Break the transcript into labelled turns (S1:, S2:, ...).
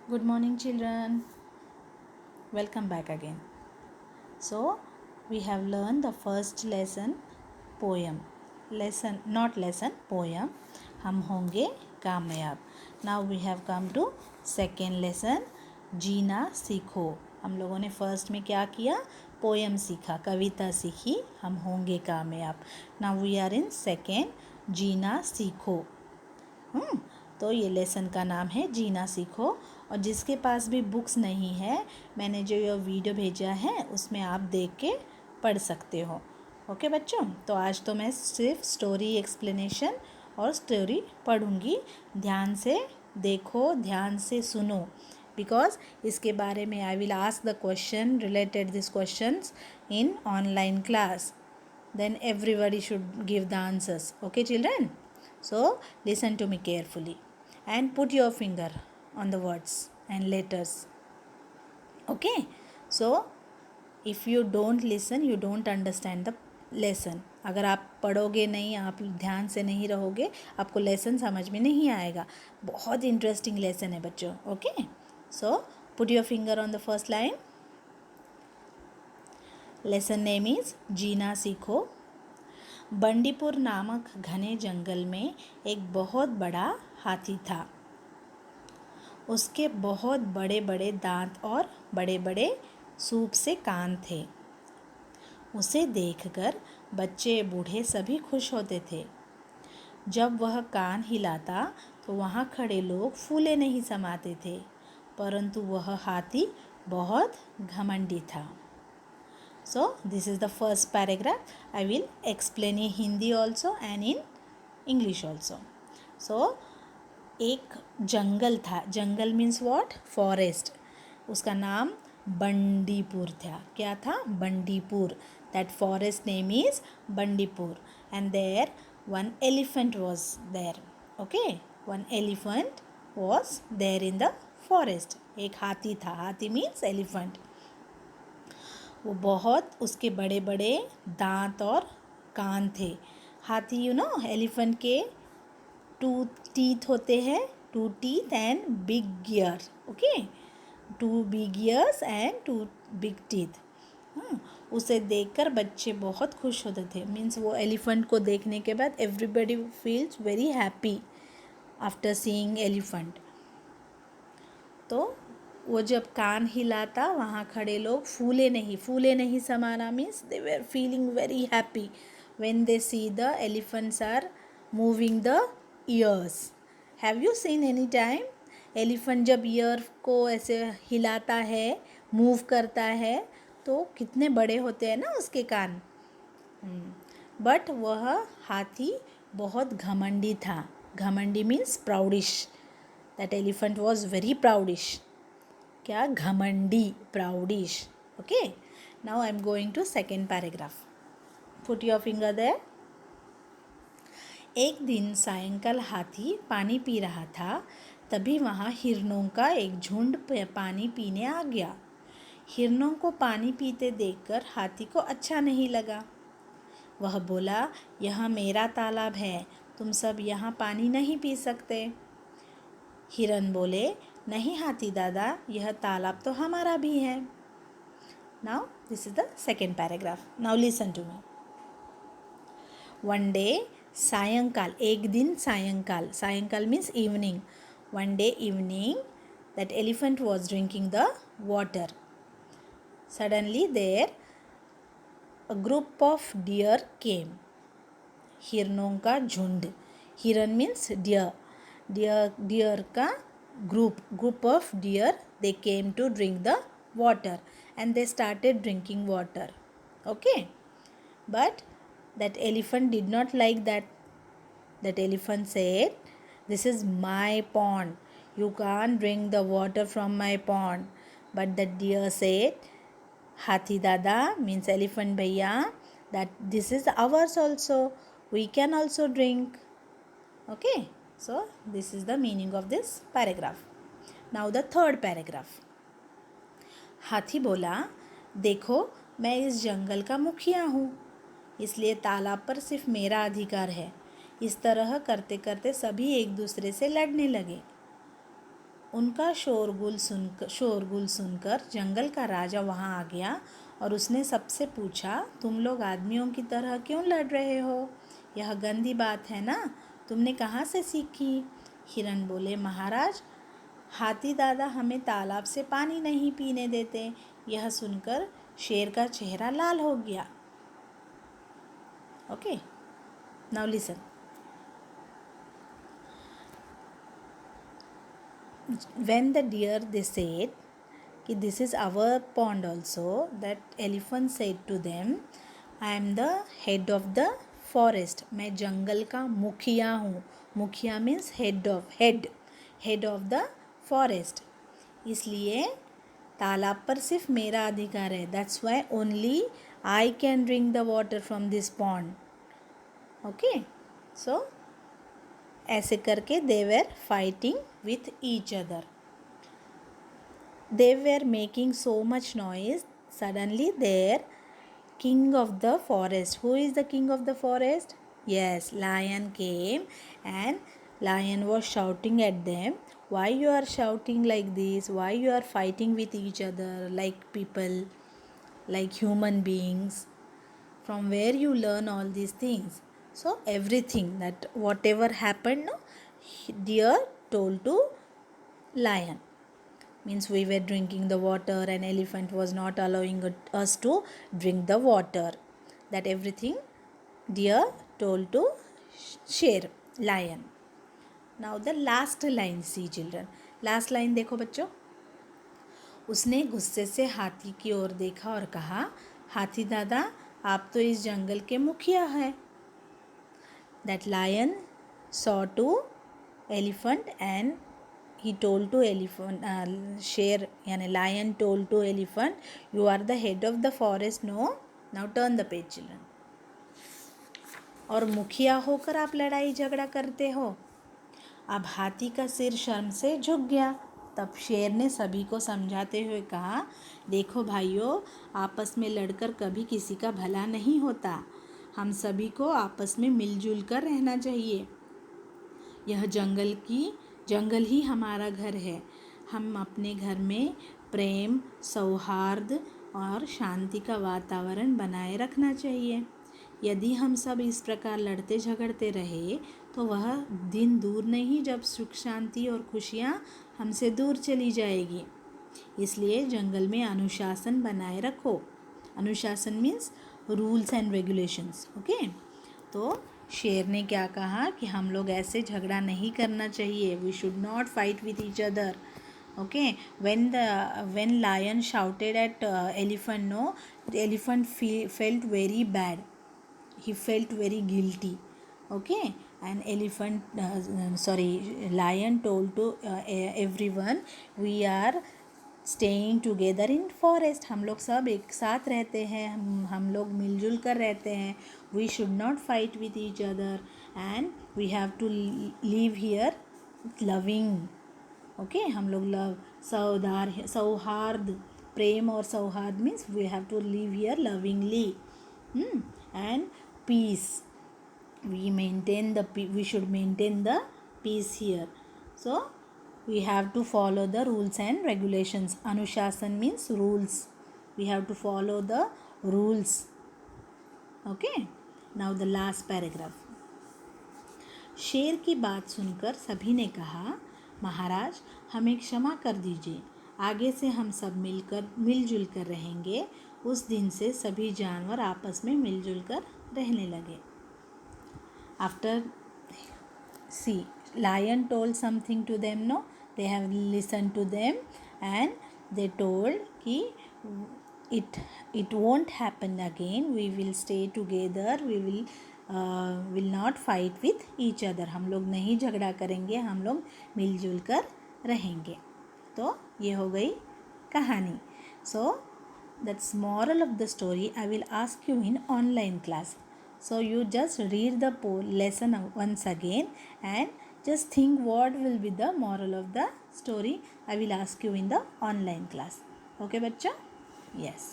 S1: Good morning, children. Welcome back again. So, we have learned the first lesson, poem. Lesson, not lesson, poem. हम होंगे कामयाब. Now we have come to second lesson, जीना सीखो. हम लोगों ने first में क्या किया? पोएम सीखा, कविता सीखी, हम होंगे कामयाब. Now we are in second, जीना सीखो. तो ये लेसन का नाम है जीना सीखो. और जिसके पास भी बुक्स नहीं है, मैंने जो ये वीडियो भेजा है उसमें आप देख के पढ़ सकते हो. ओके बच्चों, तो आज तो मैं सिर्फ स्टोरी एक्सप्लेनेशन और स्टोरी पढ़ूंगी. ध्यान से देखो, ध्यान से सुनो, बिकॉज इसके बारे में I will ask the question related this questions in online class. Then everybody should give the answers. Okay, children? So, listen to me carefully and put your finger on the words and letters. Okay? So, if you don't listen, you don't understand the lesson. अगर आप पढ़ोगे नहीं, आप ध्यान से नहीं रहोगे, आपको लेसन समझ में नहीं आएगा. बहुत इंटरेस्टिंग लेसन है बच्चों. Okay, so put your finger on the first line. Lesson name is जीना सीखो. बंडीपुर नामक घने जंगल में एक बहुत बड़ा हाथी था. उसके बहुत बड़े बड़े दांत और बड़े बड़े सूप से कान थे. उसे देखकर बच्चे बूढ़े सभी खुश होते थे. जब वह कान हिलाता तो वहाँ खड़े लोग फूले नहीं समाते थे, परंतु वह हाथी बहुत घमंडी था. So this is the first paragraph. I will explain in Hindi also and in English also. So एक जंगल था. जंगल मीन्स व्हाट? फॉरेस्ट. उसका नाम बंडीपुर था. क्या था? Bandipur. That forest name is Bandipur. And there one elephant was there. Okay, one elephant was there in the forest. एक हाथी था. हाथी मीन्स एलिफेंट. वो बहुत, उसके बड़े बड़े दांत और कान थे. हाथी, यू नो, एलिफेंट के 2 टीथ होते हैं. 2 teeth and big year. Okay, 2 big years and 2 big teeth. उसे देखकर बच्चे बहुत खुश होते थे. मीन्स वो एलिफेंट को देखने के बाद everybody feels very happy after seeing elephant. तो वो जब कान हिलाता, वहाँ खड़े लोग फूले नहीं समाना. Means they were feeling very happy when they see the elephants are moving the ears. Have you seen any time elephant जब ईयर को ऐसे हिलाता है, मूव करता है, तो कितने बड़े होते हैं ना उसके कान. बट वह हाथी बहुत घमंडी था. घमंडी means proudish. That elephant was very proudish. क्या? घमंडी, proudish. Okay, now I am going to second paragraph. Put your finger there. एक दिन सायंकाल हाथी पानी पी रहा था. तभी वहाँ हिरनों का एक झुंड पानी पीने आ गया. हिरनों को पानी पीते देखकर हाथी को अच्छा नहीं लगा. वह बोला, यह मेरा तालाब है, तुम सब यहाँ पानी नहीं पी सकते. हिरन बोले, नहीं हाथी दादा, यह तालाब तो हमारा भी है. Now this is the second paragraph. Now listen to me. One day, सायंकाल, एक दिन सायंकाल. सायंकाल means evening. One day evening, that elephant was drinking the water. Suddenly there a group of deer came. हिरनों का झुंड. हिरन मीन्स डियर. डियर का group of deer, they came to drink the water and they started drinking water. Okay, but that elephant did not like that. That elephant said, this is my pond, you can't drink the water from my pond. But the deer said, hathi dada, means elephant bhaiya, that this is ours also, we can also drink. Okay, so this is the meaning of this paragraph. Now the third paragraph. हाथी बोला, देखो मैं इस जंगल का मुखिया हूँ, इसलिए तालाब पर सिर्फ मेरा अधिकार है. इस तरह करते करते सभी एक दूसरे से लड़ने लगे. उनका शोरगुल सुनकर जंगल का राजा वहाँ आ गया और उसने सबसे पूछा, तुम लोग आदमियों की तरह क्यों लड़ रहे हो? यह गंदी बात है ना, तुमने कहाँ से सीखी? हिरन बोले, महाराज, हाथी दादा हमें तालाब से पानी नहीं पीने देते। यह सुनकर शेर का चेहरा लाल हो गया। Okay, now listen. When the deer they said कि this is our pond also, that elephant said to them, I am the head of the forest. मैं जंगल का मुखिया हूँ. मुखिया means head of the forest. इसलिए तालाब पर सिर्फ मेरा अधिकार है. That's why only I can drink the water from this pond. Okay, so ऐसे करके they were fighting with each other. They were making so much noise. Suddenly their king of the forest. Who is the king of the forest? Yes, lion came, and lion was shouting at them, why you are shouting like this? Why you are fighting with each other like people, like human beings? From where you learn all these things? So everything, that whatever happened, no, deer told to lion. Means we were drinking the water and elephant was not allowing us to drink the water. That everything deer told to शेर, lion. Now the last line, see children. Last line देखो बच्चों. उसने गुस्से से हाथी की ओर देखा और कहा, हाथी दादा, आप तो इस जंगल के मुखिया हैं. That lion saw to elephant and he told to elephant, शेर यानी lion told to elephant, you are the head of the forest, no? Now turn the page children. और मुखिया होकर आप लड़ाई झगड़ा करते हो. अब हाथी का सिर शर्म से झुक गया. तब शेर ने सभी को समझाते हुए कहा, देखो भाइयों, आपस में लड़कर कभी किसी का भला नहीं होता. हम सभी को आपस में मिलजुल कर रहना चाहिए. यह जंगल ही हमारा घर है. हम अपने घर में प्रेम, सौहार्द और शांति का वातावरण बनाए रखना चाहिए. यदि हम सब इस प्रकार लड़ते झगड़ते रहे तो वह दिन दूर नहीं जब सुख शांति और खुशियाँ हमसे दूर चली जाएगी. इसलिए जंगल में अनुशासन बनाए रखो. अनुशासन means rules and regulations. Okay, तो शेर ने क्या कहा कि हम लोग ऐसे झगड़ा नहीं करना चाहिए. We should not fight with each other. Okay, when lion shouted at elephant, no, the elephant felt very bad. He felt very guilty. Okay, and lion told to everyone, we are staying together in forest. हम लोग सब एक साथ रहते हैं. हम लोग मिलजुल कर रहते हैं. We should not fight with each other and we have to live here loving. Okay, हम लोग सौहार्द, प्रेम और सौहार्द means we have to live here lovingly and peace. We should maintain the peace here. So we have to follow the rules and regulations. अनुशासन means rules. We have to follow the rules. Okay, now the last paragraph. शेर की बात सुनकर सभी ने कहा, महाराज, हमें क्षमा कर दीजिए. आगे से हम सब मिलजुल कर रहेंगे. उस दिन से सभी जानवर आपस में मिलजुल कर रहने लगे. After see lion told something to them, no, they have listen to them and they told कि it won't happen again. We will stay together. We will not fight with each other. हम लोग नहीं झगड़ा करेंगे. हम लोग मिलजुल कर रहेंगे. तो ये हो गई कहानी. So that's moral of the story. I will ask you in online class. So you just read the lesson once again and just think what will be the moral of the story. I will ask you in the online class. Okay बच्चा? Yes.